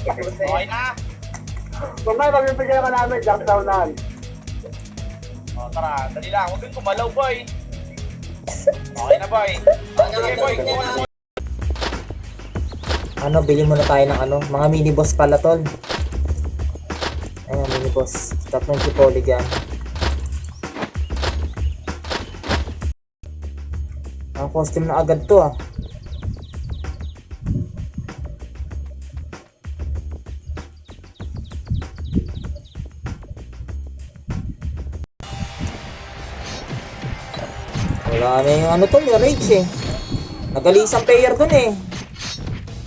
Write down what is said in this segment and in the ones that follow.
Okay na. Mamaya magbibigay ka namin, jackdownan. O, tara. Dali lang. Huwag kang kumalaw, boy. Okay na, boy. Sige, boy. Kuha na, boy. Ano, bili muna tayo ng ano, mga mini boss pala tol. Ayan, mini boss. Tatlong chipoli dyan. Ang costume na agad to ah. Wala na yung ano tol, yung rage eh. Nag-alisang player dun eh.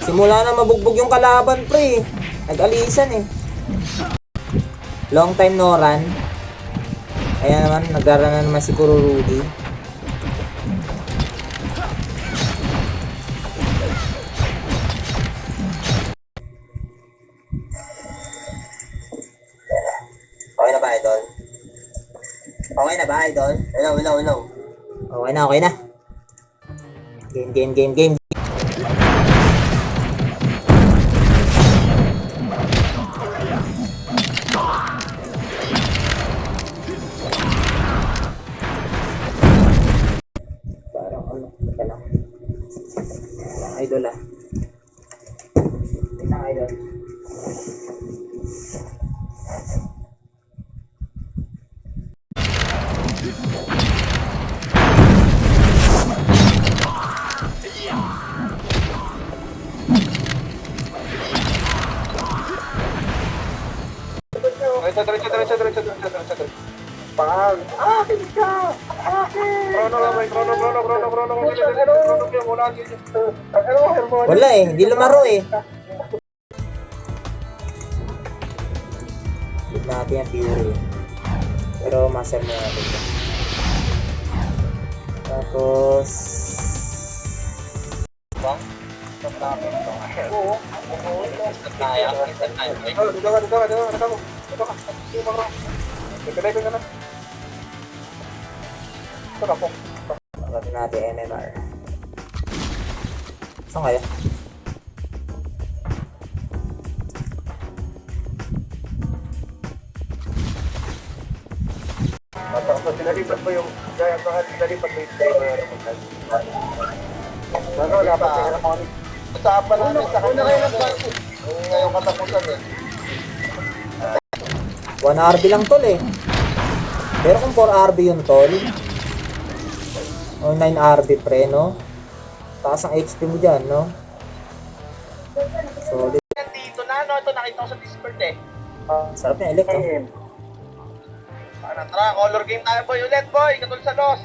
Simula na mabugbog yung kalaban pre. Nag-alisan eh. Long time no run. Ayan naman, nagrara na naman si Kururugi. Okay na ba idol? Okay na ba idol? Hello. Okay na. Game. Parang ano, teka lang. Idol ah. Tingnan idol. Diretso. Pang, akin ka! Akin! Krono. Wala eh, hindi lumaro eh. Hit natin yung Fury. Pero master mo natin. Tapos... Bang? Stop namin. Oo. Stop tayo. Dito ka. Nagka-diving ka na. Ito ka po. Pagkatin natin MMR. Saan kaya? Tapos sinalipat mo yung gaya ko at sinalipat mo yung gamer. Ano, dapat kaya naman. Usapan namin sa kanya ngayong katapusan eh. 1 RB lang tol eh. Pero kung 4 RB yun tol, o 9 RB pre no? Taas ang HP mo dyan no? Solid. Dito na, no? Ito nakita ko sa Discord eh. Sarap yung elect no? Tara, color game tayo boy ulit boy, katulad sa DOS.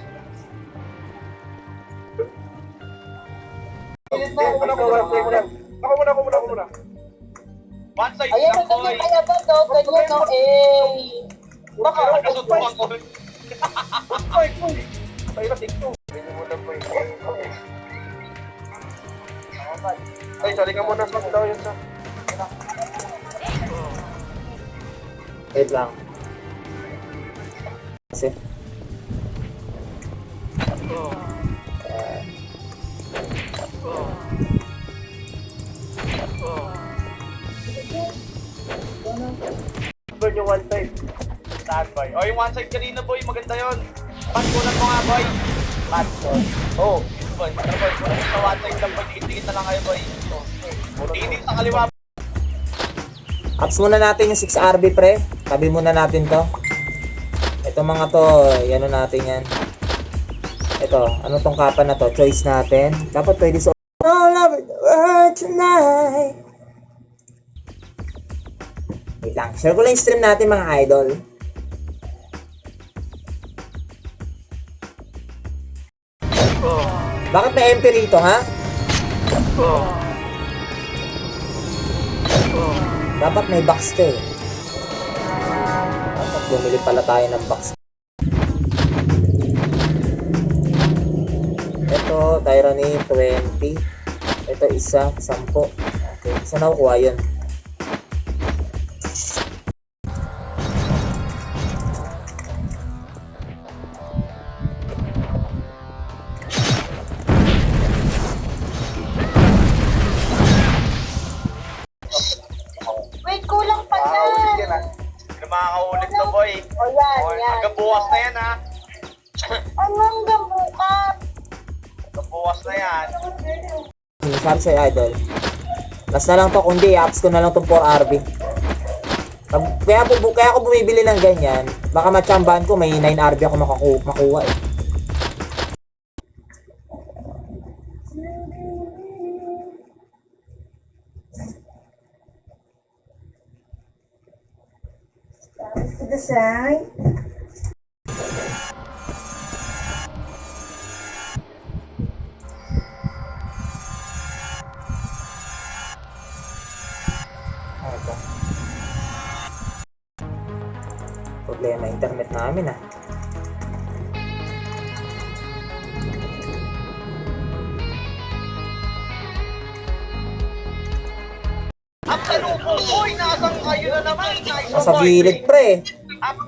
Ako muna. One side Ayan, lang boy. kaya ba to? Ganyan no, eh. Baka nakasutuan ko. Boy. Tayo na TikTok. Ganyan muna boy. Ay, sorry ka muna sa daw yun sa. Wait lang. Kasi Burn yung one side. Saan boy? O yung one side kanina boy, maganda yun. Pankunan mo nga boy. Pankunan. Oh, boy. Pero boy, kung sa one side lang boy, dikit-dikit na lang kayo boy. Tingin sa kaliwa. apps muna natin yung 6 RB pre. Tabi muna natin to. Ito mga to, ano natin yan. Ito, ano tong kapa na to? Choice natin. Dapat pwede sa all over the world tonight. Wait lang, share ko lang yung stream natin mga idol. Bakit may MP rito ha? Dapat may box to eh. Dapat bumili pala tayo ng box. Ito, Tyranny 20. Ito isa, 10. Okay, saan nakukuha yun? makakaulit to, boy. O yan, O, yan. hanggang bukas na yan, ha? Anong gabukas? Hanggang bukas na yan. Sabi sa'yo, idol. Last na lang to, kundi i-apps ko na lang tong 4RB. Kaya ako bumibili ng ganyan, baka matsambahan ko, may 9RB ako makuha eh. To the side. Ito. Problema internet namin ah. Up sa lupo, boy! Nasaan kayo na naman? Nasa gilid pre. Up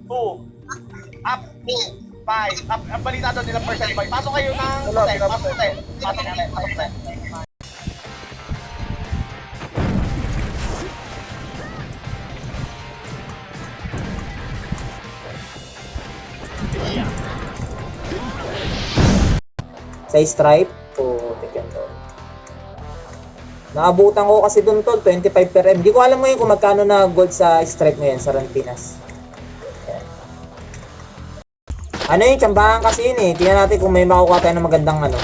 2. Up 5. Ang balita doon nila percent 5. Pasok kayo ng hotel. Pasok hotel. Pasok hotel. Pasok hotel. Sa stripe. Putik yan tol. Naabutan ko kasi dun tol, 25 per M. Di ko alam ngayon kung magkano na gold sa stripe ngayon sa Ranpinas. Ayan. Ano yung tsambahan kasi yun eh. Tingnan natin kung may makukuha tayo ng magandang ano.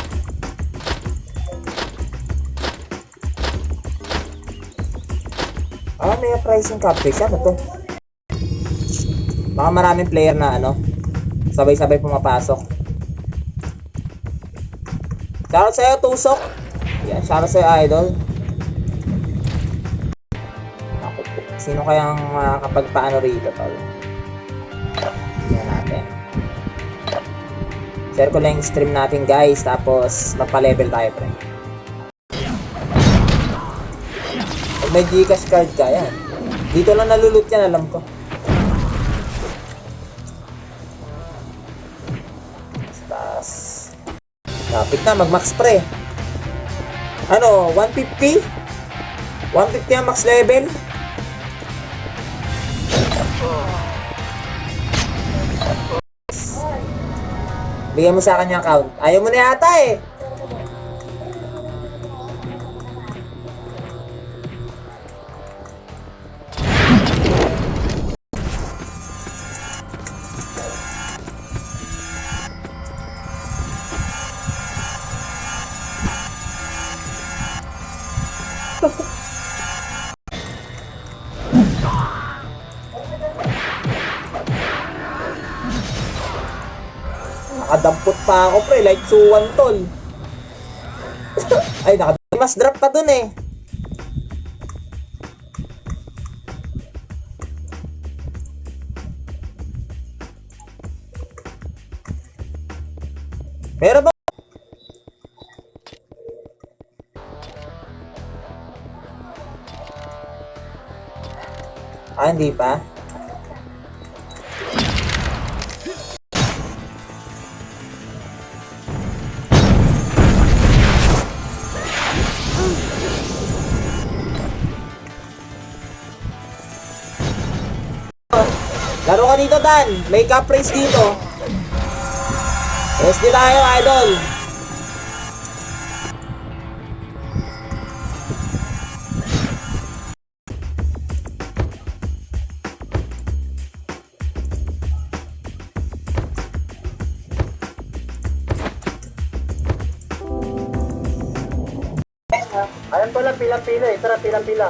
May pricing capture siya. Ano to? Baka maraming player na ano. Sabay-sabay pumapasok. Shoutout sa'yo, Tusok. Yan, shoutout sa'yo, idol. Ako po. Sino kayang makakapagpaano rito, tol? Yan natin. Share ko lang yung stream natin, guys. Tapos, magpa-level tayo, pre. Pag may Gcash card ka, yan. Dito lang nalulot yan, alam ko. Tapos, lapit na, mag-max pre. Ano, 150? 150 ang max level? Bigyan mo sa akin yung account. Ayaw mo na yata eh. Nakadampot pa ako pre, like suwan tol. Ay, mas drop pa dun eh. Meron ba? Hindi pa. Laro ka dito, Dan. May cap race dito. SD tayo, idol. Ayan pala, pila-pila eh. Tara, pila-pila.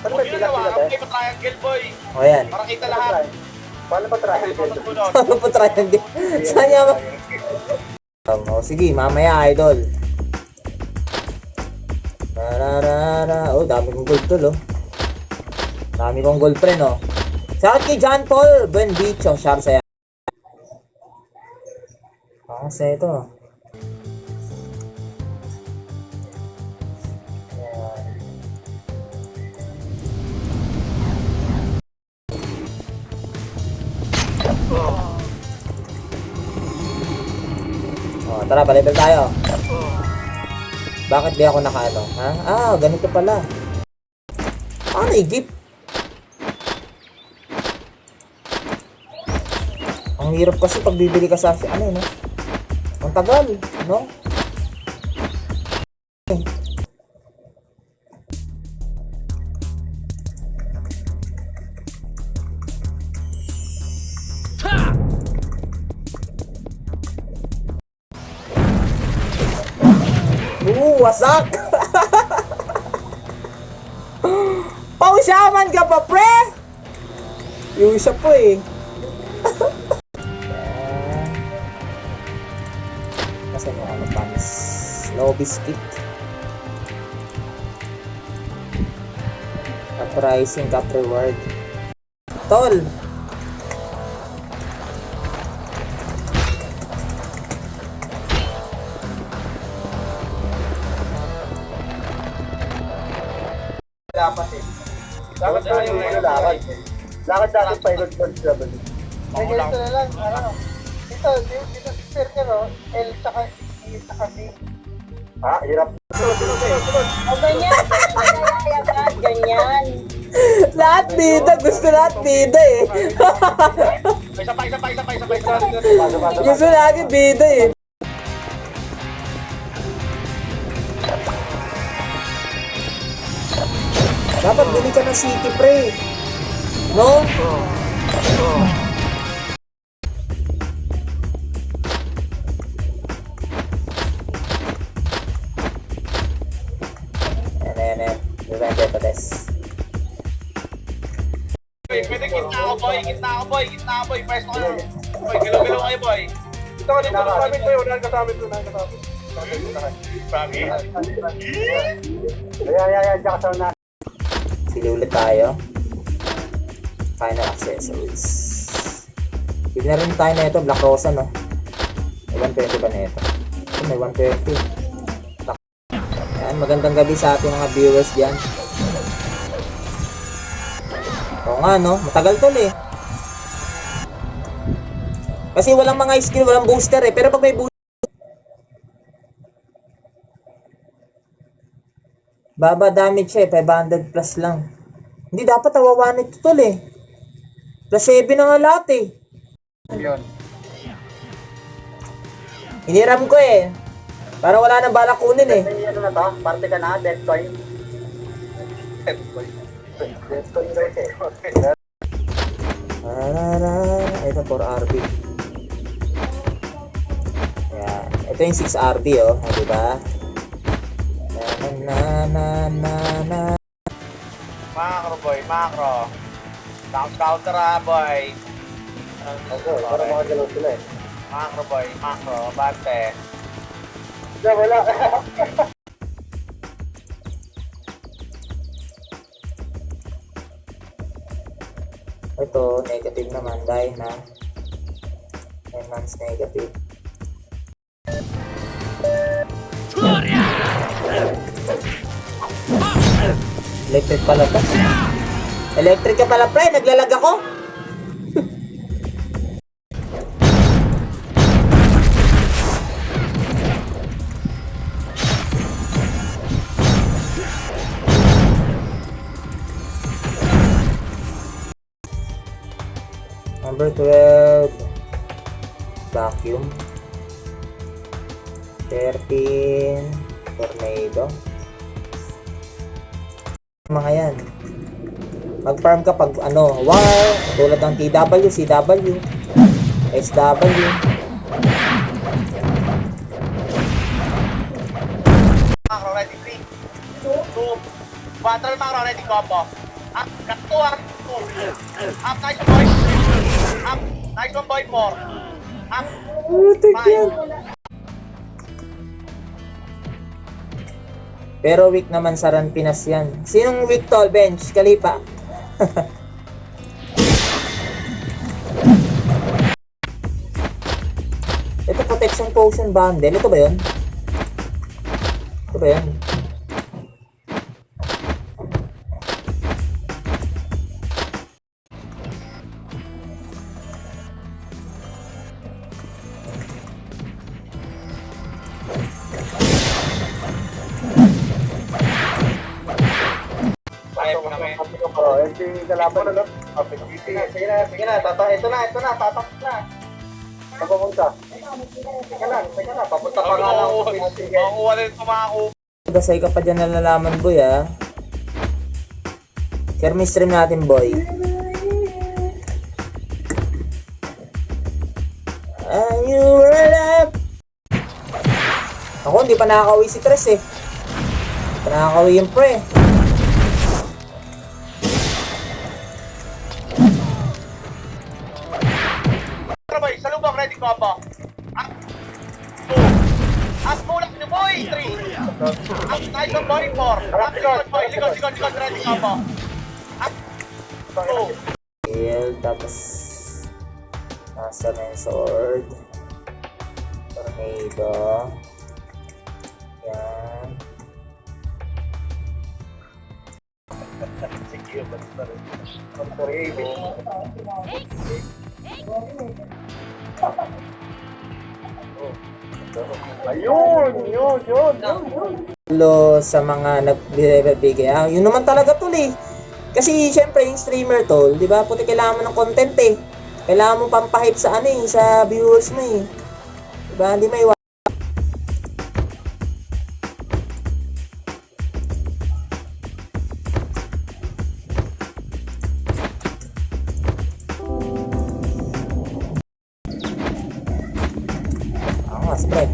Ano ba Huwag yun pila-pila nawa. ba? Okay, pa-triangle, boy. O yan. Para kita lahat. Paano ba try? Sunod. Ano po triangle? Saan niya ba? O sige, mamaya, idol. Tararara. Oh, dami kong gold tol, oh. Dami kong gold, friend, oh. Shoutout kay John Paul Buendicho. Shoutout sa'yo. Kasi ito. Oh, tara, pa-level tayo. Bakit di ako nakaano? Ha? Ganito pala. May gift. Ang hirap kasi pag bibili ka sa ano, no? Ang tagal, no? Wasak! Pausyaman ka pa, pre! Yung isa po eh. Kasi yung ano pants? Low biscuit. Uprising cap reward. Tol! Dapat eh. Dapat na yung lakad. Lakad natin pilot board level. May ganito na lang, ano? Dito si Sir Kero, L tsaka E tsaka B. Ha? Hirap. O ganyan. Ganyan. Lahat bida! Gusto lahat bida eh. Isa pa. Gusto lagi bida eh. Dapat bili ka ng city, pre. No? Yan. Revenge pa test. Pwede gitna ako, boy. Pwesto ka lang. Boy, galaw kayo, boy. Ito ka dito kasama ito. Wala kasama ito. Promise? Ayan, tsaka sa una. Sili ulit tayo. Final accessories. Bili na rin tayo na ito. Black Rosa, no? May 120 ba na ito? May 120. Ayan, magandang gabi sa ating mga viewers dyan. Oo nga, no? Matagal tol eh. Kasi walang mga skill, walang booster eh. Pero pag may booster, baba damage siya eh, 500 plus lang. Hindi dapat awawan ito tol eh. Plus 7 na nga lahat eh. Yun. Hiniram ko eh. Para wala nang balak kunin eh. Ay, ano na to? Parte ka na, death coin. Death coin daw siya. Ito 4RB. Ayan. Ito yung 6RB oh. Diba? Na. Macro, boy. Counter boy. Okay, para makagalaw sila eh. Macro, boy. Bante. Wala. Ito, negative naman dahil na enhance negative. Electric pala to. Electric ka pala, pre. Naglalag ako. Number 12. Vacuum. 13. Tornado. Mga yan. Mag-farm ka pag ano, war, tulad ng TW, CW, SW. Macro, ready, 3, 2, battle macro, ready, combo. Up, kakto, up, nice boy. Up, nice one boy, 4. Up, 5. Pero weak naman sa Run Pinas yan. Sinong weak tol? Bench? Kalipa? Ito protection potion bundle. Ito ba yun? Ito ba yun? Yung kalaban na lang. Sige na. Ito na. Tatak na. Papunta. Teka lang, papunta pa nga lang. Makukuha na ito mga kubo. Dasay ka pa dyan nalalaman, boy, ha? Share mo yung stream natin, boy. Are you alive? Ako, hindi pa nakakauwi si Tres, eh. Hindi pa nakakauwi yung pre. Boy, sa lubang, ready ko po. Up. 2. Up tulak niyo, boy. 3. Up, nice one, boy. 4. Up, likod, boy. Likod, ready ko po. Up. 2. Heal, tapos nasa na yung sword. Tornado. Yan. Ayun. Hello sa mga nagbibigay. Yun naman talaga tol eh. Kasi syempre yung streamer tol, 'di ba? Puti kailangan mo ng content eh. Kailangan mo pampahype sa ano eh, sa viewers mo eh. 'Di ba? Hindi may pre.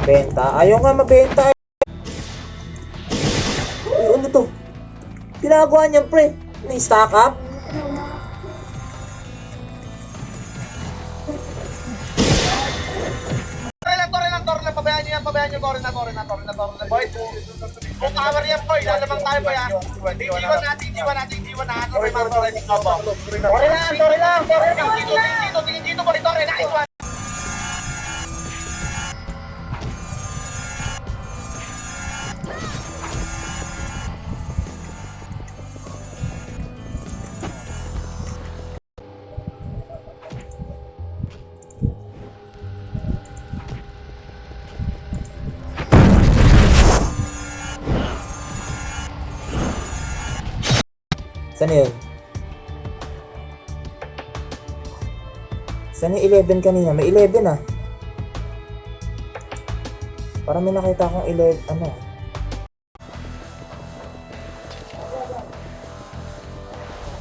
Benta. Ayaw nga mabenta. Ay, ano to? Ginagawa niyan, pre. Ni-stack up? Torre lang, pabayaan niyo, torre na, boy. Kung power yan, boy, lalamang tayo, boy, ha. Iwan natin, torre, mga torre, ready ko po. Torre lang. Tingin dito, boy, torre, nice one. Saan yun? Saan yung 11 kanina? May 11 ah. Parang may nakita akong 11, ano?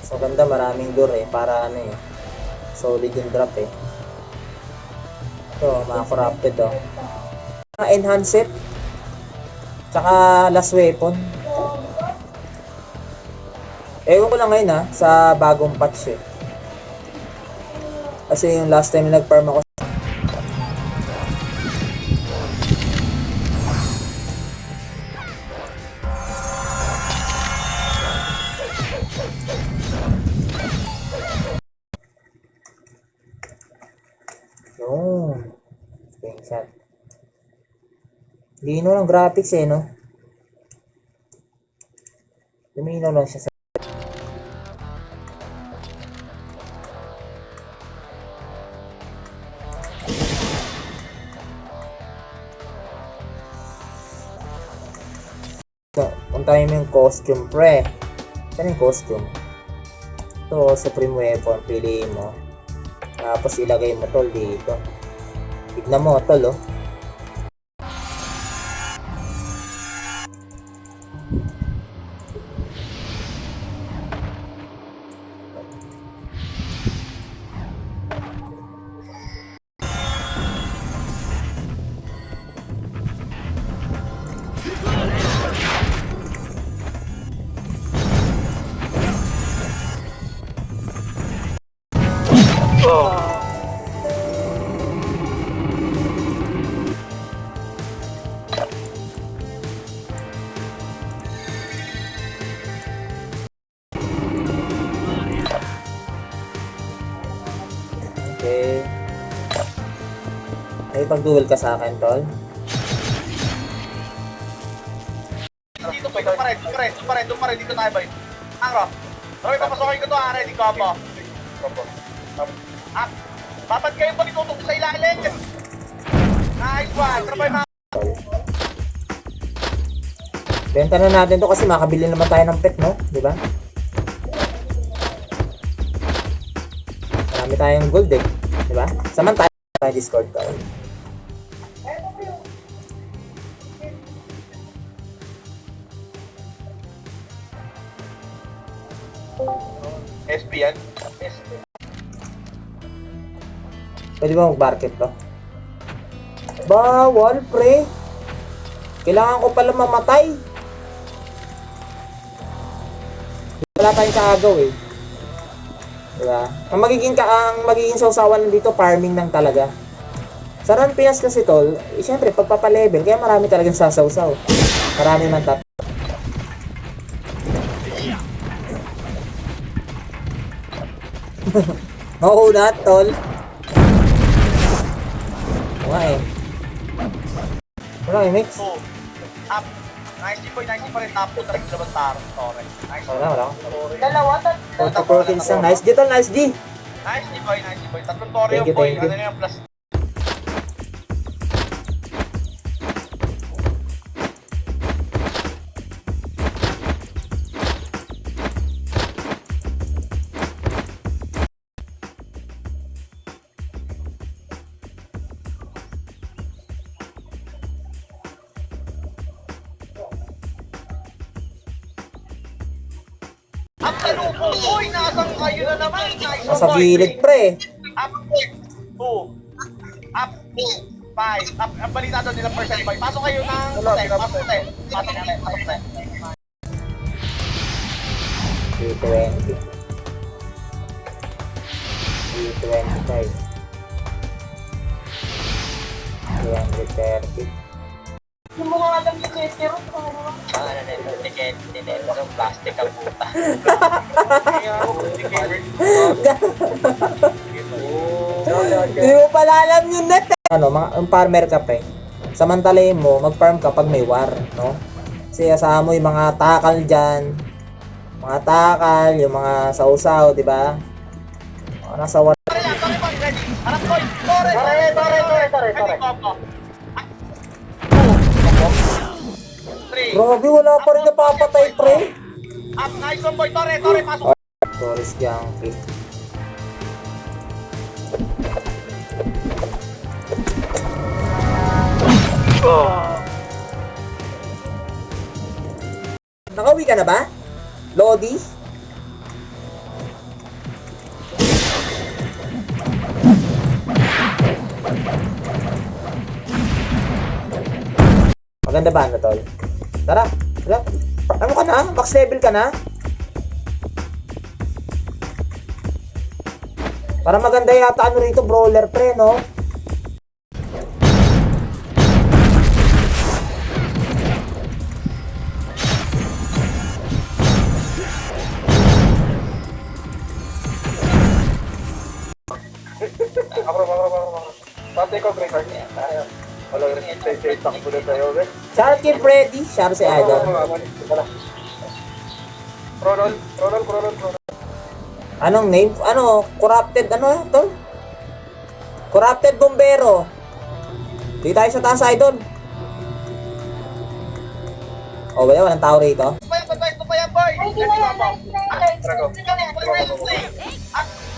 So ganda, maraming door eh. Para ano eh. Solid yung drop eh. Ito, mga corrupted oh. Enhanced. Tsaka last weapon. Ewan ko lang ngayon ha, sa bagong patch eh. Kasi yung last time na nag-farm ako yun. Screenshot. Lino ng graphics eh, no? Lumino lang siya sa puntahin mo yung costume, pre. Saan yung costume? Ito, supreme weapon. Piliin mo. Tapos ilagay mo tol dito. Tignan mo tol, oh. Okay. Ay, pag-duel ka sa akin, tol. Dito, boy, doon pa rin, dito tayo, boy. Angro. Roy, papasokin ko to, ha, ready ko po. Ah, dapat kayo pag itutok sa ilalim. Nice one. Trabay mga. Benta na natin to kasi makabili naman tayo ng pet, no? Di ba? Marami tayong gold eh. Di ba? Saman tayo Discord ko. SP yan. SP. Pwede ba mag-market to? Bawal, pre. Kailangan ko pala mamatay. Wala tayong kaagaw eh. Diba? Ang magiging sausawan dito, farming lang talaga. Sa Run Pias kasi tol, syempre pagpapalevel, kaya marami talagang sasawsaw. Marami man tap. Oo na, tol. Wala eh. Wala eh, mix. 2. Up. Nice boy pa rin. Top 2 talagang laban taro. Torres. Nice. Wala. Dalawa, tatlo. 44 kills lang. Nice G tol, nice G. Nice boy. Tatlong toro Thank yung you, boy. thank you. Ano na yung plus? Up sa lupo. Uy, nasaan kayo na naman? Nice Nasa boy. gilid pre. Up 2. Up 5. Ang balita doon nila percent boy. Pasok kayo ng hotel. Pasok hotel. Pasok hotel. 320. 325. 330. Yung mga alam ni Chetero, ano? Ano na ito? Tinelo ng plastic ang puta. Hindi mo pala alam yun net. Ano, ang farmer ka pre. Samantalahin mo, mag-farm ka pag may war, no? Kasi asahan mo yung mga takal dyan. Mga takal, yung mga sausaw, di ba? Mga nasa war. Harap boy! Tore! Grabe, wala pa rin napapatay pre. Up, nice one boy! Tore! Pasok! Torres Yankee. Nakauwi ka na ba? Lodi? Maganda ba ano, tol? Tara, tara. Ano ka na? Max level ka na? Para maganda yata ano rito, brawler pre, no? Ako. Pati ko, Greg. Wala rin yung takbo na tayo, Greg. Shout kay Freddy, shout si Idol. Ronald. Anong name? Ano? Corrupted, ano tol? Corrupted Bombero. Dito tayo sa taas, Idol. Oh, wala, walang tao rito. Ito pa yan boy! 99,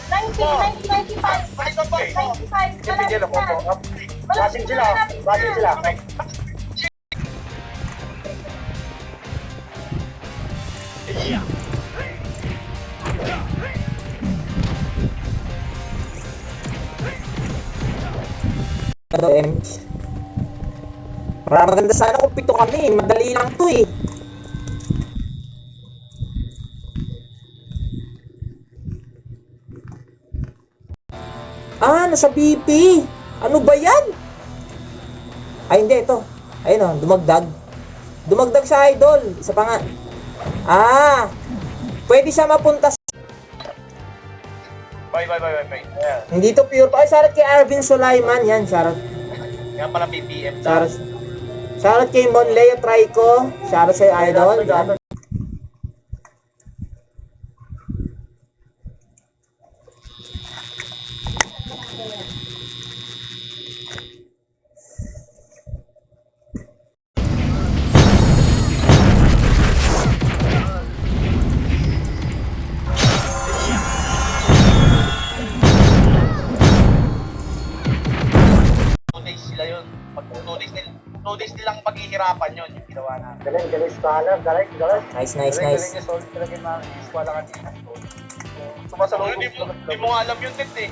99, 95, Nice one boy! 95, Bigyan ako po. Basing sila. Pero maganda sana kung pito kami. Madali lang to eh. Ah, nasa BP. Ano ba yan? Ay, hindi. Ito. Ayun o, dumagdag. Dumagdag sa Idol. Isa pa nga. Ah, pwede siya mapunta sa... Boy. Ayan. Hindi to pure. Ay, shoutout kay Arvin Sulaiman. Yan, shoutout. Yan pala PPM. Shoutout kay Monleo Trico. Shoutout sa Idol. Yan. yun. Pag 2 days nilang paghihirapan yun, yung ginawa natin. Galing, scholar. Galing. Nice, nice, nice. Galing yung solid talaga yung mga eskwala kanina. Sumasalunod, di mo nga alam yun, Tint eh.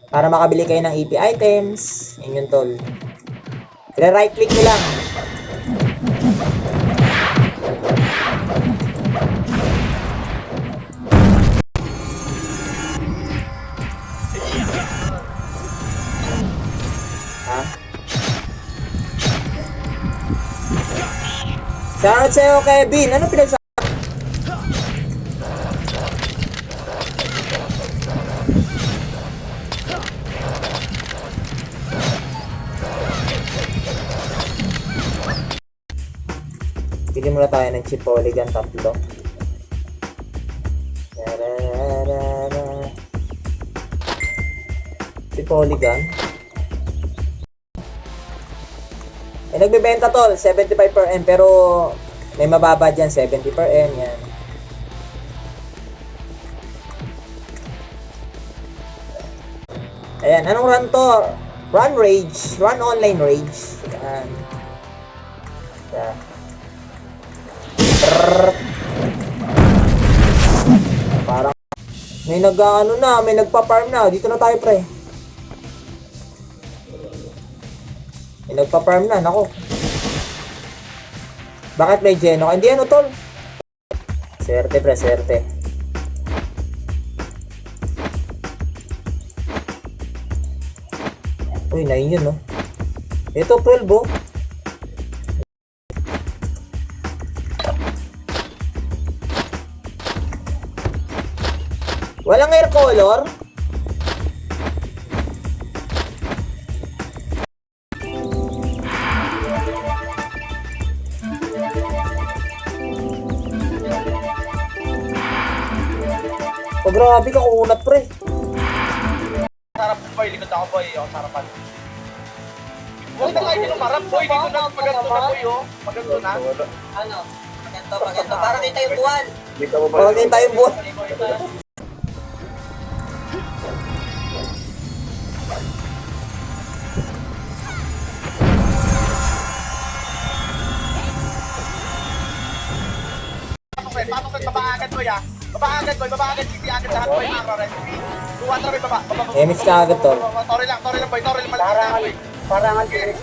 Para makabili kayo ng EP items. Yun yung tol. Right click nyo lang. Ha? Shoutout sa'yo, Kevin. Ano pinagsasabi? Pili muna tayo ng chip polygon 3. Chip polygon. Nagbebenta tol, 75 per M, pero may mababa dyan, 70 per M, yan. Ayan, anong run to? Run Rage, Run Online Rage. Ayan. Ayan. Parang may nag-ano na, may nagpa-farm na. Dito na tayo, pre. May nagpa-farm na, nako. Bakit may Geno? Hindi ano, tol. Swerte, pre, swerte. Uy, 9 yun, no? Ito, 12, oh. Walang air color? Oh, grabe ka kunat, pre. Sarap boy, likod ako boy, ako sarapan. Huwag na kayo nilumarap boy, dito na, maganda na boy oh. Maganda na. Ano? Maganda. Parang kita yung buwan. Parang din tayong buwan. Pasok sa baba agad boy ah. Baba agad boy, sisi agad lahat boy, macro recipe. 200 boy, baba. Damage ka agad, tol. Tori lang boy, maliit na boy. Parangan din.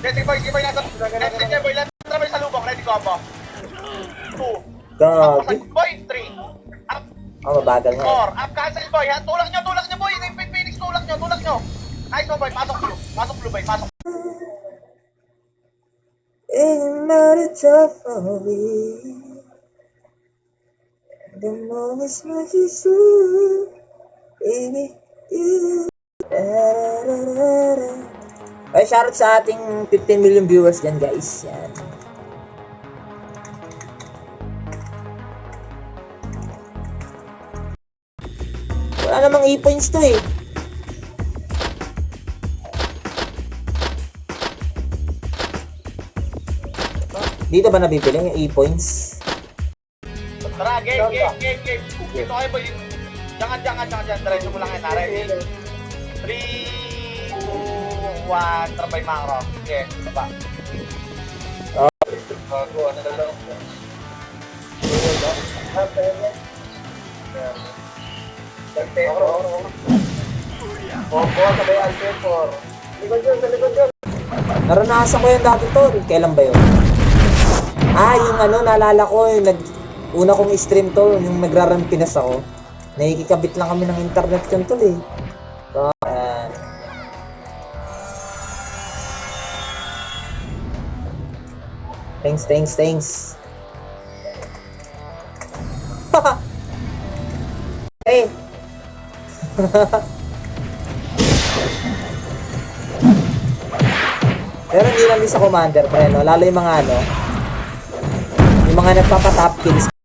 Sige boy, nasa. Sige boy, lahat na boy sa lubong, ready ko ako. 2. Gagi. Boy, 3. Up, Oh, mabagal nga. 4. Up, cancel boy ha. Tulak nyo boy. Yung Phoenix, tulak nyo. Nice one boy, pasok blue boy, pasok. Ain't not a tough for me. The moments much is true, baby, you. Ay, shoutout sa ating 15 million viewers dyan, guys. Yan. Wala namang e-points to eh. Dito ba nabibili yung e-points? Tara, game. Dito kayo boy. Jangan. Diretso mo lang yan. Ready? 3, 2, 1. Trabay macro. Sige, baba. Bago, ano na lang. Opo, sabay Alpepor. Likod yun. Naranasan ko yan dati, tol. Kailan ba yun? Yung ano, naalala ko, yung una kong stream to, yung nagraran Pinas ako. Nakikikabit lang kami ng internet yun, tol eh. So, Thanks. Hey! Pero hindi lang din sa commander, pre, no? Lalo yung mga ano, yung mga nagpapa-top kills.